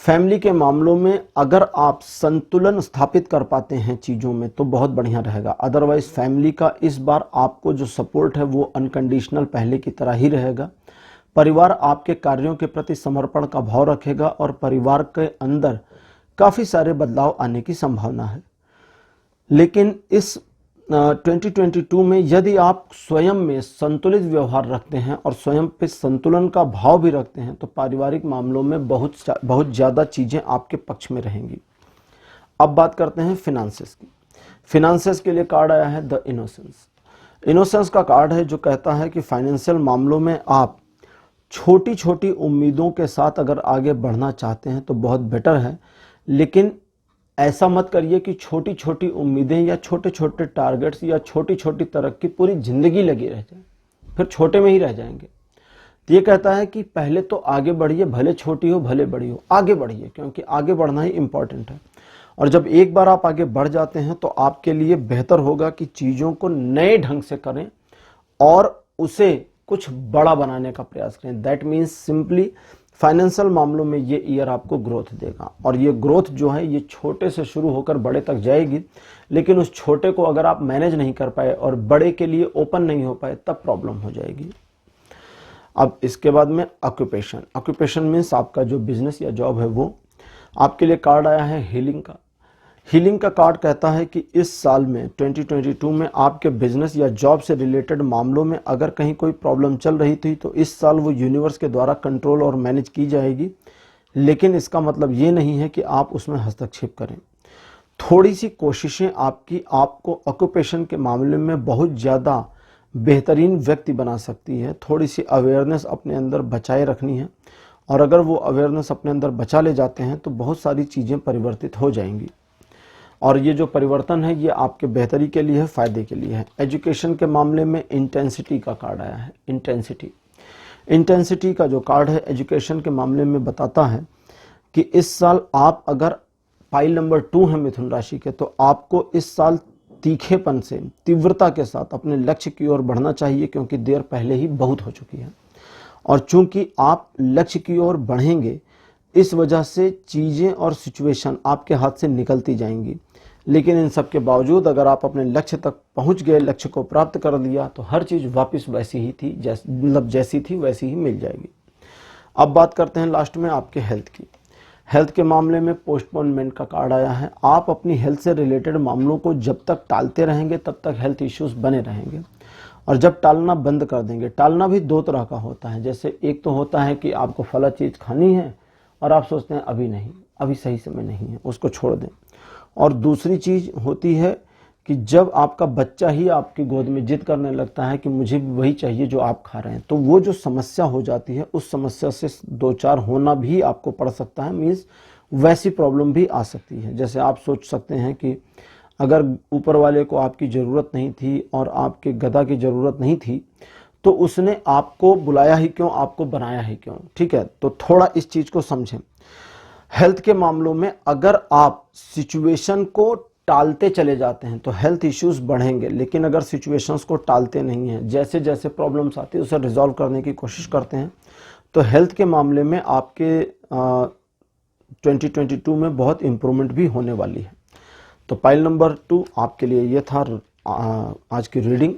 फैमिली के मामलों में अगर आप संतुलन स्थापित कर पाते हैं चीज़ों में तो बहुत बढ़िया रहेगा। अदरवाइज फैमिली का इस बार आपको जो सपोर्ट है वो अनकंडीशनल पहले की तरह ही रहेगा। परिवार आपके कार्यों के प्रति समर्पण का भाव रखेगा और परिवार के अंदर काफ़ी सारे बदलाव आने की संभावना है। लेकिन इस 2022 में यदि आप स्वयं में संतुलित व्यवहार रखते हैं और स्वयं पे संतुलन का भाव भी रखते हैं तो पारिवारिक मामलों में बहुत ज़्यादा चीज़ें आपके पक्ष में रहेंगी। अब बात करते हैं फिनांसेस की। फिनांसेस के लिए कार्ड आया है द इनोसेंस। इनोसेंस का कार्ड है जो कहता है कि फाइनेंशियल मामलों में आप छोटी छोटी उम्मीदों के साथ अगर आगे बढ़ना चाहते हैं तो बहुत बेटर है, लेकिन ऐसा मत करिए कि छोटी छोटी उम्मीदें या छोटे छोटे टारगेट्स या छोटी छोटी तरक्की पूरी जिंदगी लगी रह जाए, फिर छोटे में ही रह जाएंगे। तो ये कहता है कि पहले तो आगे बढ़िए, भले छोटी हो भले बड़ी हो, आगे बढ़िए, क्योंकि आगे बढ़ना ही इंपॉर्टेंट है। और जब एक बार आप आगे बढ़ जाते हैं तो आपके लिए बेहतर होगा कि चीज़ों को नए ढंग से करें और उसे कुछ बड़ा बनाने का प्रयास करें। दैट मीन्स सिंपली फाइनेंशियल मामलों में ये ईयर आपको ग्रोथ देगा और ये ग्रोथ जो है ये छोटे से शुरू होकर बड़े तक जाएगी, लेकिन उस छोटे को अगर आप मैनेज नहीं कर पाए और बड़े के लिए ओपन नहीं हो पाए तब प्रॉब्लम हो जाएगी। अब इसके बाद में ऑक्यूपेशन मीन्स आपका जो बिजनेस या जॉब है वो। आपके लिए कार्ड आया है हीलिंग का। हीलिंग का कार्ड कहता है कि इस साल में 2022 में आपके बिजनेस या जॉब से रिलेटेड मामलों में अगर कहीं कोई प्रॉब्लम चल रही थी तो इस साल वो यूनिवर्स के द्वारा कंट्रोल और मैनेज की जाएगी, लेकिन इसका मतलब ये नहीं है कि आप उसमें हस्तक्षेप करें। थोड़ी सी कोशिशें आपको ऑक्यूपेशन के मामले में बहुत ज़्यादा बेहतरीन व्यक्ति बना सकती है। थोड़ी सी अवेयरनेस अपने अंदर बचाए रखनी है और अगर वो अवेयरनेस अपने अंदर बचा ले जाते हैं तो बहुत सारी चीज़ें परिवर्तित हो जाएंगी और ये जो परिवर्तन है ये आपके बेहतरी के लिए है, फायदे के लिए है। एजुकेशन के मामले में इंटेंसिटी का कार्ड आया है। इंटेंसिटी का जो कार्ड है एजुकेशन के मामले में बताता है कि इस साल आप अगर पाइल नंबर 2 है मिथुन राशि के, तो आपको इस साल तीखेपन से, तीव्रता के साथ अपने लक्ष्य की ओर बढ़ना चाहिए, क्योंकि देर पहले ही बहुत हो चुकी है। और चूंकि आप लक्ष्य की ओर बढ़ेंगे इस वजह से चीज़ें और सिचुएशन आपके हाथ से निकलती जाएंगी, लेकिन इन सब के बावजूद अगर आप अपने लक्ष्य तक पहुंच गए, लक्ष्य को प्राप्त कर लिया, तो हर चीज़ वापस वैसी ही थी, जैसी थी वैसी ही मिल जाएगी। अब बात करते हैं लास्ट में आपके हेल्थ की। हेल्थ के मामले में पोस्टपोनमेंट का कार्ड आया है। आप अपनी हेल्थ से रिलेटेड मामलों को जब तक टालते रहेंगे तब तक हेल्थ इश्यूज बने रहेंगे, और जब टालना बंद कर देंगे, टालना भी 2 तरह का होता है। जैसे एक तो होता है कि आपको फला चीज़ खानी है और आप सोचते हैं अभी नहीं, अभी सही समय नहीं है, उसको छोड़ दें। और दूसरी चीज़ होती है कि जब आपका बच्चा ही आपकी गोद में जिद करने लगता है कि मुझे वही चाहिए जो आप खा रहे हैं, तो वो जो समस्या हो जाती है उस समस्या से 2-4 होना भी आपको पड़ सकता है। मीन्स वैसी प्रॉब्लम भी आ सकती है। जैसे आप सोच सकते हैं कि अगर ऊपर वाले को आपकी ज़रूरत नहीं थी और आपके गधा की ज़रूरत नहीं थी तो उसने आपको बुलाया ही क्यों, आपको बनाया ही क्यों। ठीक है, तो थोड़ा इस चीज़ को समझें। हेल्थ के मामलों में अगर आप सिचुएशन को टालते चले जाते हैं तो हेल्थ इश्यूज बढ़ेंगे, लेकिन अगर सिचुएशंस को टालते नहीं हैं, जैसे जैसे प्रॉब्लम्स आती है उसे रिजॉल्व करने की कोशिश करते हैं, तो हेल्थ के मामले में आपके 2022 में बहुत इम्प्रूवमेंट भी होने वाली है। तो पाइल नंबर 2 आपके लिए ये था आज की रीडिंग।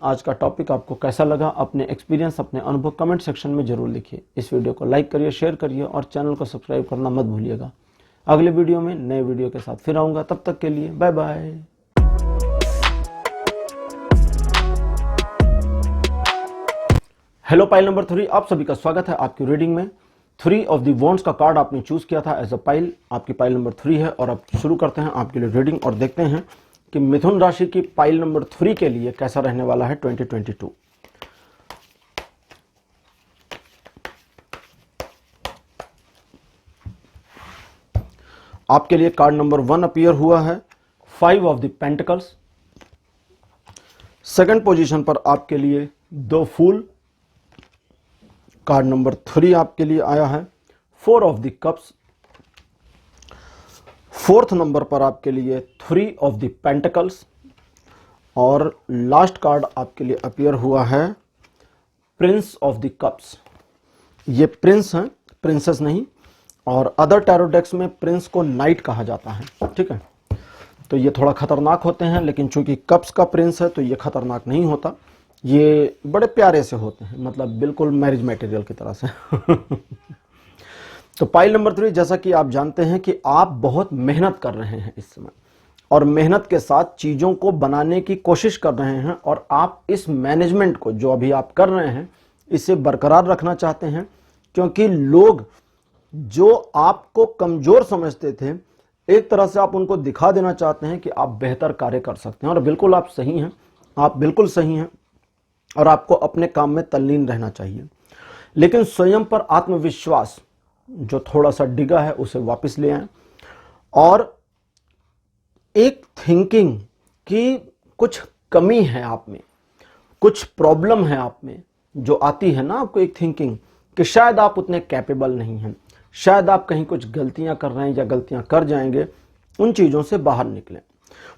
आज का टॉपिक आपको कैसा लगा, अपने एक्सपीरियंस, अपने अनुभव कमेंट सेक्शन में जरूर लिखिए। इस वीडियो को लाइक करिए, शेयर करिए और चैनल को सब्सक्राइब करना मत भूलिएगा। अगले वीडियो में नए वीडियो के साथ फिर आऊँगा, तब तक के लिए bye bye. Hello, pile number 3 आप सभी का स्वागत है आपकी रीडिंग में। थ्री ऑफ द वॉन्ड्स का कार्ड आपने चूज किया था एज अ पाइल, आपकी पाइल नंबर 3 है। और अब शुरू करते हैं आपके लिए रीडिंग और देखते हैं कि मिथुन राशि की पाइल नंबर 3 के लिए कैसा रहने वाला है 2022। आपके लिए कार्ड नंबर 1 अपीयर हुआ है 5 of the pentacles. Second position पर आपके लिए 2 फूल। कार्ड नंबर 3 आपके लिए आया है 4 of the cups. Fourth number पर आपके लिए 3 ऑफ द पेंटिकल्स। और लास्ट कार्ड आपके लिए अपीयर हुआ है प्रिंस ऑफ द कप्स। ये प्रिंस हैं, प्रिंसेस नहीं। और अदर टैरो डेक्स में प्रिंस को नाइट कहा जाता है, ठीक है। तो ये थोड़ा खतरनाक होते हैं, लेकिन चूंकि कप्स का प्रिंस है तो ये खतरनाक नहीं होता, ये बड़े प्यारे से होते हैं, मतलब बिल्कुल मैरिज मटेरियल की तरह से। तो पाइल नंबर 3, जैसा कि आप जानते हैं कि आप बहुत मेहनत कर रहे हैं इस समय, और मेहनत के साथ चीजों को बनाने की कोशिश कर रहे हैं, और आप इस मैनेजमेंट को जो अभी आप कर रहे हैं इसे बरकरार रखना चाहते हैं, क्योंकि लोग जो आपको कमजोर समझते थे एक तरह से आप उनको दिखा देना चाहते हैं कि आप बेहतर कार्य कर सकते हैं। और बिल्कुल आप सही हैं, आप बिल्कुल सही हैं, और आपको अपने काम में तल्लीन रहना चाहिए। लेकिन स्वयं पर आत्मविश्वास जो थोड़ा सा डिगा है उसे वापस ले आएं, और एक थिंकिंग कि कुछ कमी है आप में, कुछ प्रॉब्लम है आप में जो आती है ना आपको, एक थिंकिंग कि शायद आप उतने कैपेबल नहीं हैं, शायद आप कहीं कुछ गलतियां कर रहे हैं या गलतियां कर जाएंगे, उन चीजों से बाहर निकलें।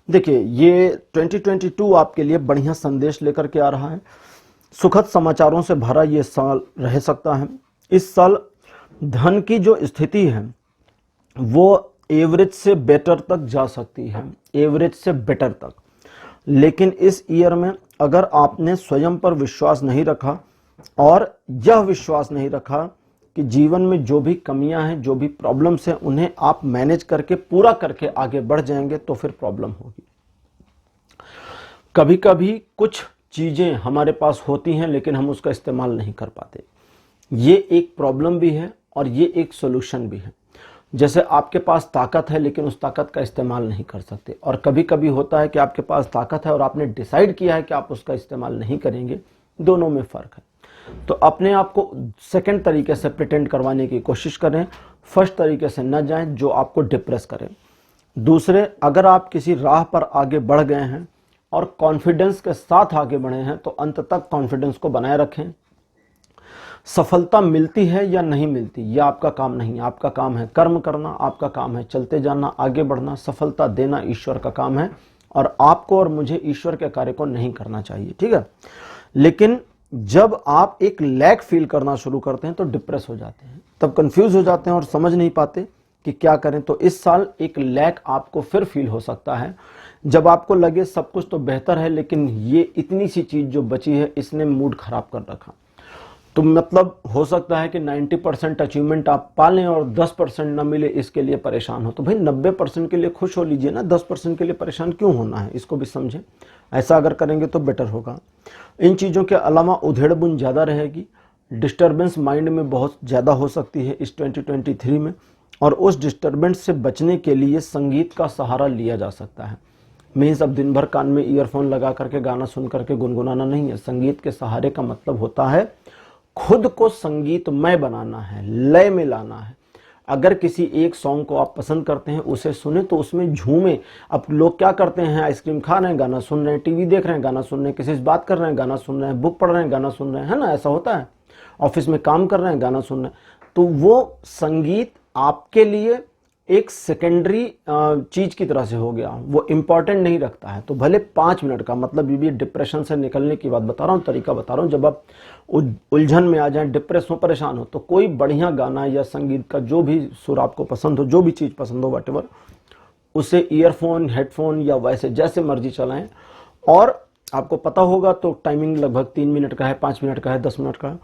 देखिए, ये 2022 आपके लिए बढ़िया संदेश लेकर के आ रहा है। सुखद समाचारों से भरा ये साल रह सकता है। इस साल धन की जो स्थिति है वो एवरेज से बेटर तक जा सकती है, एवरेज से बेटर तक। लेकिन इस ईयर में अगर आपने स्वयं पर विश्वास नहीं रखा और यह विश्वास नहीं रखा कि जीवन में जो भी कमियां हैं, जो भी प्रॉब्लम्स हैं, उन्हें आप मैनेज करके पूरा करके आगे बढ़ जाएंगे, तो फिर प्रॉब्लम होगी। कभी कभी कुछ चीजें हमारे पास होती हैं लेकिन हम उसका इस्तेमाल नहीं कर पाते। ये एक प्रॉब्लम भी है और ये एक सोल्यूशन भी है। जैसे आपके पास ताकत है लेकिन उस ताकत का इस्तेमाल नहीं कर सकते, और कभी कभी होता है कि आपके पास ताकत है और आपने डिसाइड किया है कि आप उसका इस्तेमाल नहीं करेंगे। दोनों में फर्क है। तो अपने आप को सेकंड तरीके से प्रिटेंड करवाने की कोशिश करें, फर्स्ट तरीके से न जाएं जो आपको डिप्रेस करे। दूसरे, अगर आप किसी राह पर आगे बढ़ गए हैं और कॉन्फिडेंस के साथ आगे बढ़े हैं तो अंत तक कॉन्फिडेंस को बनाए रखें। सफलता मिलती है या नहीं मिलती यह आपका काम नहीं, आपका काम है कर्म करना, आपका काम है चलते जाना, आगे बढ़ना। सफलता देना ईश्वर का काम है, और आपको और मुझे ईश्वर के कार्य को नहीं करना चाहिए, ठीक है। लेकिन जब आप एक लैक फील करना शुरू करते हैं तो डिप्रेस हो जाते हैं, तब कंफ्यूज हो जाते हैं और समझ नहीं पाते कि क्या करें। तो इस साल एक लैक आपको फिर फील हो सकता है, जब आपको लगे सब कुछ तो बेहतर है लेकिन ये इतनी सी चीज जो बची है इसने मूड खराब कर रखा। तो मतलब हो सकता है कि 90% अचीवमेंट आप पालें और 10% ना मिले, इसके लिए परेशान हो। तो भाई 90% के लिए खुश हो लीजिए ना, 10% के लिए परेशान क्यों होना है, इसको भी समझें। ऐसा अगर करेंगे तो बेटर होगा। इन चीज़ों के अलावा उधेड़-बुन ज़्यादा रहेगी, डिस्टर्बेंस माइंड में बहुत ज़्यादा हो सकती है इस 2023 में, और उस डिस्टर्बेंस से बचने के लिए संगीत का सहारा लिया जा सकता है। मीन्स अब दिन भर कान में ईयरफोन लगा करके गाना सुन करके गुनगुनाना नहीं है। संगीत के सहारे का मतलब होता है खुद को संगीतमय बनाना है, लय में लाना है। अगर किसी एक सॉन्ग को आप पसंद करते हैं उसे सुने तो उसमें झूमें। अब लोग क्या करते हैं, आइसक्रीम खा रहे हैं गाना सुन रहे हैं, टीवी देख रहे हैं गाना सुन रहे हैं, किसी से बात कर रहे हैं गाना सुन रहे हैं, बुक पढ़ रहे हैं गाना सुन रहे हैं, है ना, ऐसा होता है। ऑफिस में काम कर रहे हैं गाना सुन रहे हैं। तो वो संगीत आपके लिए एक सेकेंडरी चीज की तरह से हो गया, वो इंपॉर्टेंट नहीं रखता है। तो भले 5 मिनट का, मतलब ये भी डिप्रेशन से निकलने की बात बता रहा हूँ, तरीका बता रहा हूँ। जब आप उलझन में आ जाएं, डिप्रेस हो, परेशान हो, तो कोई बढ़िया गाना या संगीत का जो भी सुर आपको पसंद हो, जो भी चीज पसंद हो, व्हाटएवर, उसे ईयरफोन, हेडफोन या वैसे जैसे मर्जी चलाएं। और आपको पता होगा तो टाइमिंग लगभग 3 मिनट का है, 5 मिनट का है, 10 मिनट का है।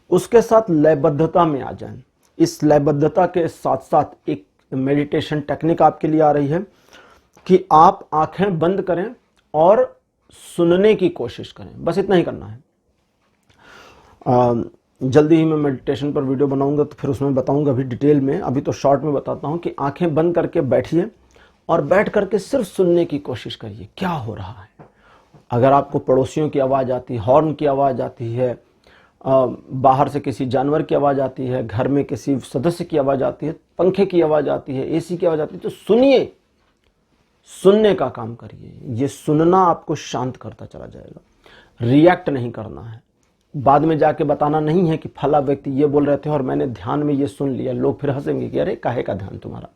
उसके साथ लयबद्धता में आ जाएं। इस लयबद्धता के साथ साथ एक मेडिटेशन टेक्निक आपके लिए आ रही है कि आप आंखें बंद करें और सुनने की कोशिश करें, बस इतना ही करना है। जल्दी ही मैं मेडिटेशन पर वीडियो बनाऊंगा तो फिर उसमें बताऊंगा अभी डिटेल में। अभी तो शॉर्ट में बताता हूं कि आंखें बंद करके बैठिए और बैठ करके सिर्फ सुनने की कोशिश करिए क्या हो रहा है। अगर आपको पड़ोसियों की आवाज़ आती है, हॉर्न की आवाज़ आती है, बाहर से किसी जानवर की आवाज़ आती है, घर में किसी सदस्य की आवाज़ आती है, पंखे की आवाज़ आती है, एसी की आवाज़ आती है, तो सुनिए, सुनने का काम करिए। ये सुनना आपको शांत करता चला जाएगा। रिएक्ट नहीं करना है, बाद में जाके बताना नहीं है कि फला व्यक्ति ये बोल रहे थे और मैंने ध्यान में ये सुन लिया। लोग फिर हंसेंगे कि अरे काहे का ध्यान तुम्हारा।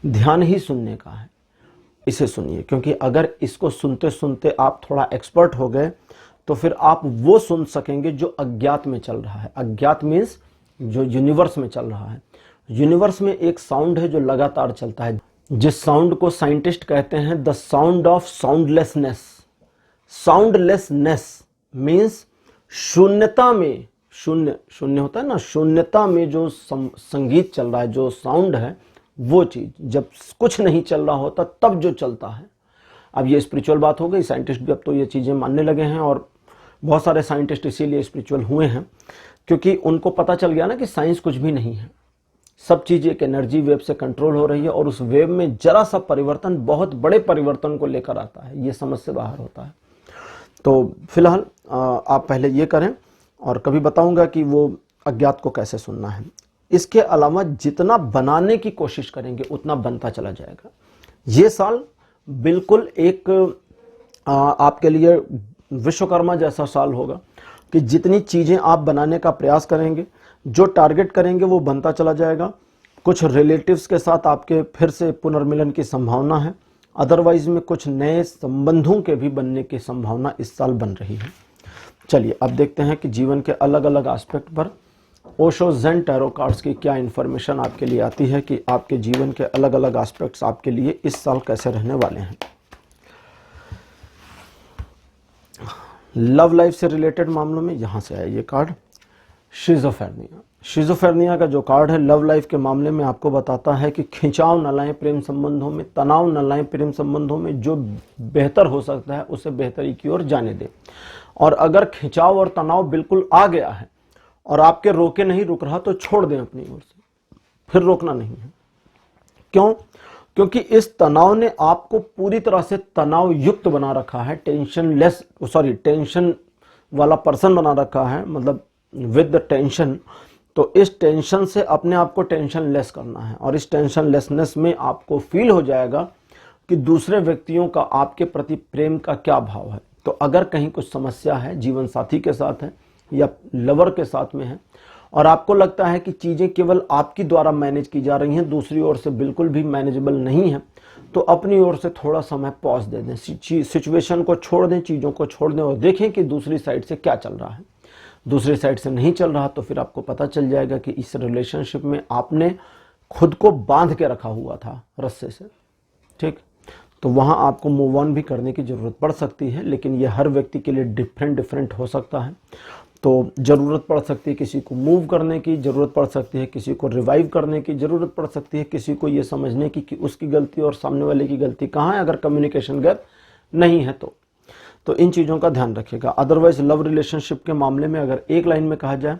ध्यान ही सुनने का है, इसे सुनिए। क्योंकि अगर इसको सुनते सुनते आप थोड़ा एक्सपर्ट हो गए तो फिर आप वो सुन सकेंगे जो अज्ञात में चल रहा है। अज्ञात मीन्स जो यूनिवर्स में चल रहा है। यूनिवर्स में एक साउंड है जो लगातार चलता है, जिस साउंड को साइंटिस्ट कहते हैं द साउंड ऑफ साउंडलेसनेस। साउंडलेसनेस मीन्स शून्यता में, शून्य शून्य होता है ना, शून्यता में जो संगीत चल रहा है, जो साउंड है, वो चीज जब कुछ नहीं चल रहा होता तब जो चलता है। अब ये स्पिरिचुअल बात हो गई, साइंटिस्ट भी अब तो ये चीजें मानने लगे हैं और बहुत सारे साइंटिस्ट इसीलिए स्पिरिचुअल हुए हैं क्योंकि उनको पता चल गया ना कि साइंस कुछ भी नहीं है। सब चीज एक एनर्जी वेव से कंट्रोल हो रही है और उस वेव में जरा सा परिवर्तन बहुत बड़े परिवर्तन को लेकर आता है, ये समझ से बाहर होता है। तो फिलहाल आप पहले ये करें और कभी बताऊंगा कि वो अज्ञात को कैसे सुनना है। इसके अलावा जितना बनाने की कोशिश करेंगे उतना बनता चला जाएगा। ये साल बिल्कुल एक आपके लिए विश्वकर्मा जैसा साल होगा कि जितनी चीजें आप बनाने का प्रयास करेंगे, जो टारगेट करेंगे वो बनता चला जाएगा। कुछ रिलेटिव्स के साथ आपके फिर से पुनर्मिलन की संभावना है। अदरवाइज में कुछ नए संबंधों के भी बनने की संभावना इस साल बन रही है। चलिए अब देखते हैं कि जीवन के अलग अलग एस्पेक्ट पर ओशो ज़ेन टैरो कार्ड्स की क्या इन्फॉर्मेशन आपके लिए आती है कि आपके जीवन के अलग अलग एस्पेक्ट्स आपके लिए इस साल कैसे रहने वाले हैं। लव लाइफ से रिलेटेड मामलों में यहां से आया ये कार्ड, शिज़ोफ्रेनिया। शिज़ोफ्रेनिया का जो कार्ड है लव लाइफ के मामले में आपको बताता है कि खिंचाव न लाएं प्रेम संबंधों में, तनाव न लाएं प्रेम संबंधों में, जो बेहतर हो सकता है उसे बेहतरी की ओर जाने दें। और अगर खिंचाव और तनाव बिल्कुल आ गया है और आपके रोके नहीं रुक रहा तो छोड़ दें अपनी ओर से, फिर रोकना नहीं है। क्यों? क्योंकि इस तनाव ने आपको पूरी तरह से तनाव युक्त बना रखा है, टेंशन वाला पर्सन बना रखा है, मतलब विद द टेंशन। तो इस टेंशन से अपने आप को टेंशन लेस करना है और इस टेंशन लेसनेस में आपको फील हो जाएगा कि दूसरे व्यक्तियों का आपके प्रति प्रेम का क्या भाव है। तो अगर कहीं कुछ समस्या है, जीवन साथी के साथ है या लवर के साथ में है और आपको लगता है कि चीजें केवल आपकी द्वारा मैनेज की जा रही हैं, दूसरी ओर से बिल्कुल भी मैनेजेबल नहीं है, तो अपनी ओर से थोड़ा समय पॉज दे दें, सिचुएशन को छोड़ दें, चीजों को छोड़ दें और देखें कि दूसरी साइड से क्या चल रहा है। दूसरी साइड से नहीं चल रहा तो फिर आपको पता चल जाएगा कि इस रिलेशनशिप में आपने खुद को बांध के रखा हुआ था रस्से से, ठीक। तो वहां आपको मूव ऑन भी करने की जरूरत पड़ सकती है, लेकिन यह हर व्यक्ति के लिए डिफरेंट हो सकता है। तो ज़रूरत पड़ सकती है किसी को मूव करने की, ज़रूरत पड़ सकती है किसी को रिवाइव करने की, ज़रूरत पड़ सकती है किसी को ये समझने की कि उसकी गलती और सामने वाले की गलती कहाँ है, अगर कम्युनिकेशन गैप नहीं है तो इन चीज़ों का ध्यान रखिएगा। अदरवाइज लव रिलेशनशिप के मामले में अगर एक लाइन में कहा जाए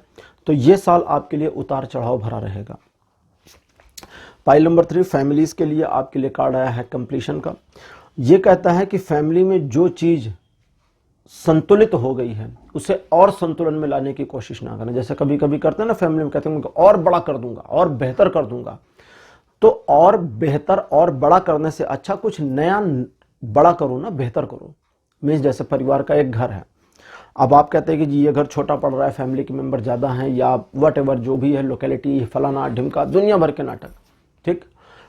तो ये साल आपके लिए उतार चढ़ाव भरा रहेगा। पाइल नंबर 3 फैमिलीज के लिए आपके लिए कार्ड आया है कंप्लीशन का। ये कहता है कि फैमिली में जो चीज़ संतुलित हो गई है उसे और संतुलन में लाने की कोशिश ना करें। जैसे कभी कभी करते हैं ना फैमिली में, कहते हैं और बड़ा कर दूंगा और बेहतर कर दूंगा, तो और बेहतर और बड़ा करने से अच्छा कुछ नया बड़ा करो ना, बेहतर करो। मीन्स जैसे परिवार का एक घर है, अब आप कहते हैं कि जी ये घर छोटा पड़ रहा है, फैमिली के मेंबर ज़्यादा हैं या वट एवर जो भी है, लोकेलिटी फलाना ढिमका दुनिया भर के नाटक, ठीक,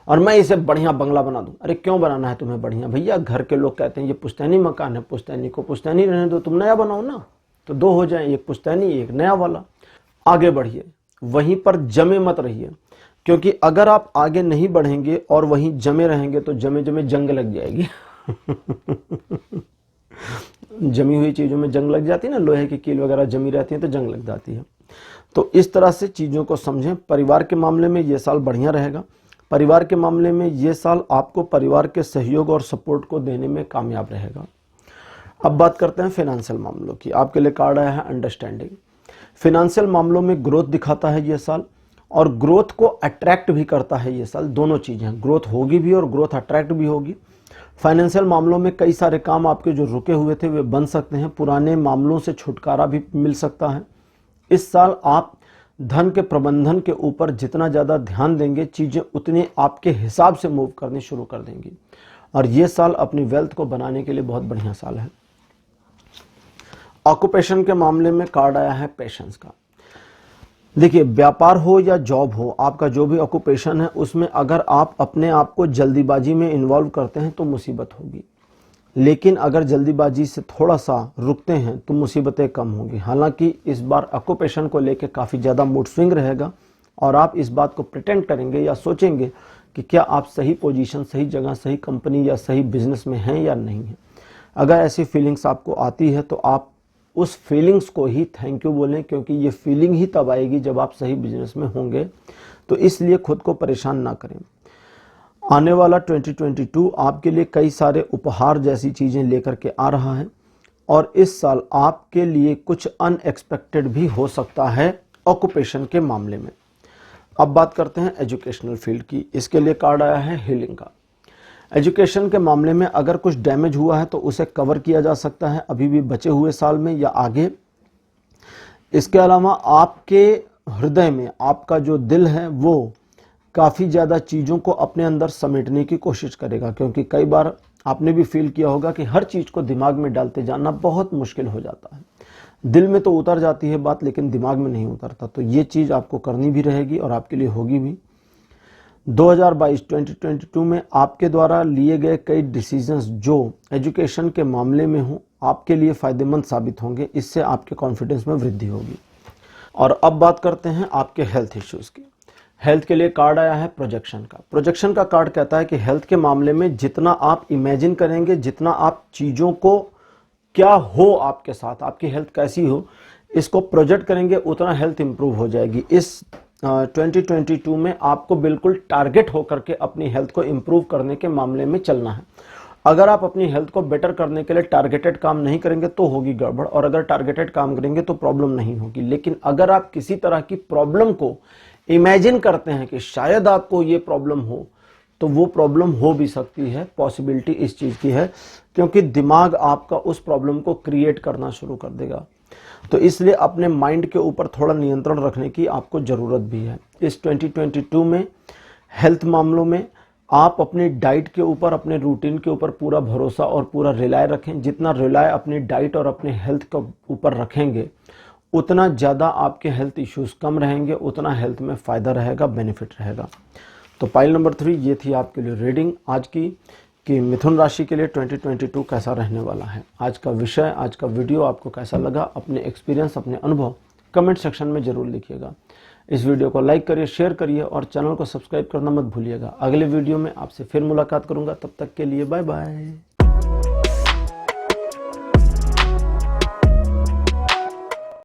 और मैं इसे बढ़िया बंगला बना दूं। अरे क्यों बनाना है तुम्हें बढ़िया? भैया घर के लोग कहते हैं ये पुश्तैनी मकान है, पुश्तैनी को पुश्तैनी रहने दो, तुम नया बनाओ ना, तो दो हो जाए, एक पुश्तैनी एक नया वाला। आगे बढ़िए, वहीं पर जमे मत रहिए, क्योंकि अगर आप आगे नहीं बढ़ेंगे और वहीं जमे रहेंगे तो जमे जमे जंग लग जाएगी। जमी हुई चीज़ों में जंग लग जाती है ना, लोहे की कील वगैरह जमी रहती है तो जंग लग जाती है। तो इस तरह से चीज़ों को समझें। परिवार के मामले में ये साल बढ़िया रहेगा। परिवार के मामले में ये साल आपको परिवार के सहयोग और सपोर्ट को देने में कामयाब रहेगा। अब बात करते हैं फाइनेंशियल मामलों की। आपके लिए कार्ड आया है अंडरस्टैंडिंग। फिनेंशियल मामलों में ग्रोथ दिखाता है ये साल, और ग्रोथ को अट्रैक्ट भी करता है ये साल। दोनों चीज़ें, ग्रोथ होगी भी और ग्रोथ अट्रैक्ट भी होगी। फाइनेंशियल मामलों में कई सारे काम आपके जो रुके हुए थे वे बन सकते हैं, पुराने मामलों से छुटकारा भी मिल सकता है। इस साल आप धन के प्रबंधन के ऊपर जितना ज़्यादा ध्यान देंगे, चीज़ें उतनी आपके हिसाब से मूव करनी शुरू कर देंगी, और ये साल अपनी वेल्थ को बनाने के लिए बहुत बढ़िया साल है। ऑक्यूपेशन के मामले में कार्ड आया है पेशेंस का। देखिए, व्यापार हो या जॉब हो, आपका जो भी ऑक्यूपेशन है उसमें अगर आप अपने आप को जल्दीबाजी में इन्वॉल्व करते हैं तो मुसीबत होगी, लेकिन अगर जल्दीबाजी से थोड़ा सा रुकते हैं तो मुसीबतें कम होंगी। हालांकि इस बार ऑक्यूपेशन को लेकर काफ़ी ज़्यादा मूड स्विंग रहेगा, और आप इस बात को प्रिटेंड करेंगे या सोचेंगे कि क्या आप सही पोजीशन, सही जगह, सही कंपनी या सही बिजनेस में हैं या नहीं हैं। अगर ऐसी फीलिंग्स आपको आती है तो आप उस फीलिंग्स को ही थैंक यू बोलें, क्योंकि ये फीलिंग ही तब आएगी जब आप सही बिजनेस में होंगे। तो इसलिए खुद को परेशान ना करें। आने वाला 2022 आपके लिए कई सारे उपहार जैसी चीज़ें लेकर के आ रहा है, और इस साल आपके लिए कुछ अनएक्सपेक्टेड भी हो सकता है ऑक्यूपेशन के मामले में। अब बात करते हैं एजुकेशनल फील्ड की। इसके लिए कार्ड आया है हीलिंग का। एजुकेशन के मामले में अगर कुछ डैमेज हुआ है तो उसे कवर किया जा सकता है अभी भी बचे हुए साल में या आगे। इसके अलावा आपके हृदय में आपका जो दिल है वो काफ़ी ज़्यादा चीज़ों को अपने अंदर समेटने की कोशिश करेगा, क्योंकि कई बार आपने भी फील किया होगा कि हर चीज़ को दिमाग में डालते जाना बहुत मुश्किल हो जाता है। दिल में तो उतर जाती है बात, लेकिन दिमाग में नहीं उतरता। तो ये चीज़ आपको करनी भी रहेगी और आपके लिए होगी भी। 2022 में आपके द्वारा लिए गए कई डिसीजंस जो एजुकेशन के मामले में हो आपके लिए फ़ायदेमंद साबित होंगे। इससे आपके कॉन्फिडेंस में वृद्धि होगी। और अब बात करते हैं आपके हेल्थ इश्यूज़ की। हेल्थ के लिए कार्ड आया है प्रोजेक्शन का। प्रोजेक्शन का कार्ड कहता है कि हेल्थ के मामले में जितना आप इमेजिन करेंगे, जितना आप चीज़ों को क्या हो आपके साथ, आपकी हेल्थ कैसी हो, इसको प्रोजेक्ट करेंगे, उतना हेल्थ इंप्रूव हो जाएगी। इस 2022 में आपको बिल्कुल टारगेट होकर के अपनी हेल्थ को इंप्रूव करने के मामले में चलना है। अगर आप अपनी हेल्थ को बेटर करने के लिए टारगेटेड काम नहीं करेंगे तो होगी गड़बड़, और अगर टारगेटेड काम करेंगे तो प्रॉब्लम नहीं होगी। लेकिन अगर आप किसी तरह की प्रॉब्लम को इमेजिन करते हैं कि शायद आपको ये प्रॉब्लम हो, तो वो प्रॉब्लम हो भी सकती है। पॉसिबिलिटी इस चीज़ की है, क्योंकि दिमाग आपका उस प्रॉब्लम को क्रिएट करना शुरू कर देगा। तो इसलिए अपने माइंड के ऊपर थोड़ा नियंत्रण रखने की आपको ज़रूरत भी है। इस 2022 में हेल्थ मामलों में आप अपनी डाइट के ऊपर, अपने रूटीन के ऊपर पूरा भरोसा और पूरा रिलाय रखें। जितना रिलाय अपनी डाइट और अपने हेल्थ के ऊपर रखेंगे, उतना ज़्यादा आपके हेल्थ इश्यूज़ कम रहेंगे, उतना हेल्थ में फ़ायदा रहेगा, बेनिफिट रहेगा। तो पाइल नंबर 3 ये थी आपके लिए रीडिंग आज की, कि मिथुन राशि के लिए 2022 कैसा रहने वाला है। आज का विषय, आज का वीडियो आपको कैसा लगा, अपने एक्सपीरियंस, अपने अनुभव कमेंट सेक्शन में ज़रूर लिखिएगा। इस वीडियो को लाइक करिए, शेयर करिए और चैनल को सब्सक्राइब करना मत भूलिएगा। अगले वीडियो में आपसे फिर मुलाकात करूंगा, तब तक के लिए बाय बाय।